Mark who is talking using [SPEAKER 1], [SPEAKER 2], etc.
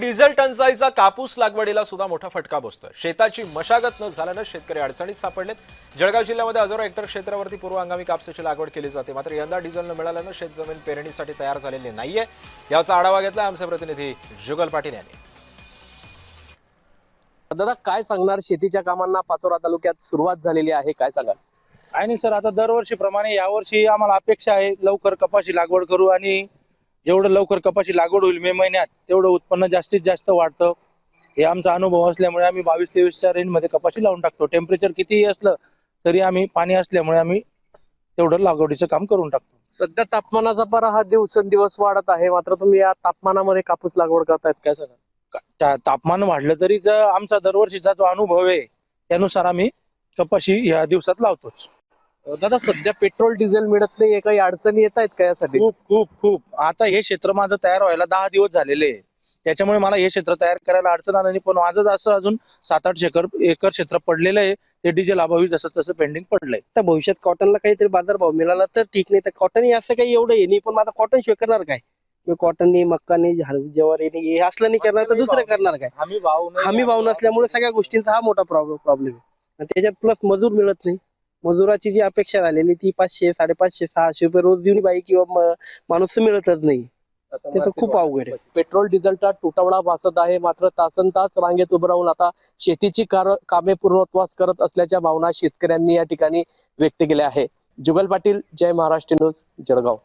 [SPEAKER 1] Diesel टंचाईचा कापूस लागवडीला सुद्धा मोठा फटका बसतोय। शेताची मशागत न झाल्यानं शेतकरी अडचणीत सापडलेत। जळगाव जिल्ह्यामध्ये हजारो हेक्टर क्षेत्रावरती पूर्व हंगामी कापसाची लागवड केली जाते, मात्र यंदा डिझेल न मिळाल्यानं शेतजमीन पेरणीसाठी तयार झालेली नाहीये। याचा आढावा घेतला आमचे प्रतिनिधी जुगल पाटील यांनी।
[SPEAKER 2] दादा, काय सांगणार? शेतीच्या कामांना पाचोरा तालुक्यात सुरुवात झालेली आहे, काय सांगाल?
[SPEAKER 3] आणि सर, आता दरवर्षीप्रमाणे यावर्षी आम्हाला अपेक्षा आहे लवकर कपाशी लागवड करू आणि जेवढं लवकर कपाशी लागवड होईल मे महिन्यात तेवढं उत्पन्न जास्तीत जास्त वाढतं। हे आमचा अनुभव असल्यामुळे आम्ही 22-23च्या रेंजमध्ये कपाशी लावून टाकतो। टेम्परेचर कितीही असलं तरी आम्ही पाणी असल्यामुळे आम्ही तेवढं लागवडीचं काम करून टाकतो।
[SPEAKER 2] सध्या तापमानाचा पारा हा दिवसेंदिवस वाढत आहे, मात्र तुम्ही या तापमानामध्ये कापूस लागवड करतायत, काय सांगाल?
[SPEAKER 3] तापमान वाढलं तरी आमचा दरवर्षीचा जो अनुभव आहे त्यानुसार आम्ही कपाशी या दिवसात लावतोच।
[SPEAKER 2] दादा, सध्या पेट्रोल डिझेल मिळत नाही, काही अडचणी येत आहेत का यासाठी?
[SPEAKER 3] खूप खूप खूप आता हे क्षेत्र माझं तयार व्हायला 10 दिवस झालेले आहे, त्याच्यामुळे मला हे क्षेत्र तयार करायला अडचण आली नाही। पण माझं असं अजून 7-8 एकर क्षेत्र पडलेलं आहे, ते डिझेल अभावी जसं तसं पेंडिंग पडलंय।
[SPEAKER 4] तर भविष्यात कॉटनला काहीतरी बाजारभाव मिळाला तर ठीक, नाही तर कॉटन असं काही एवढं आहे नाही। पण आता कॉटन शिवाय करणार काय? कॉटननी, मक्कानी, ज्वारीनी हे असलं नाही करणार तर दुसरं करणार काय? हमी भाव नसल्यामुळे सगळ्या गोष्टींचा हा मोठा प्रॉब्लेम आहे। आणि त्याच्यात प्लस मजूर मिळत नाही। मजुराची जी अपेक्षा झालेली ती 500, 550, 600 रुपये रोज देऊन बाई किंवा माणूस मिळतच नाही। ते तर खूप अवघड आहे।
[SPEAKER 2] पेट्रोल डिझेलचा तुटवडा भासत आहे, मात्र तासनतास रांगेत उभं राहून आता शेतीची कामे पूर्णत्वास करत असल्याच्या भावना शेतकऱ्यांनी या ठिकाणी व्यक्त केल्या आहे। जुगल पाटील, जय महाराष्ट्र न्यूज, जळगाव।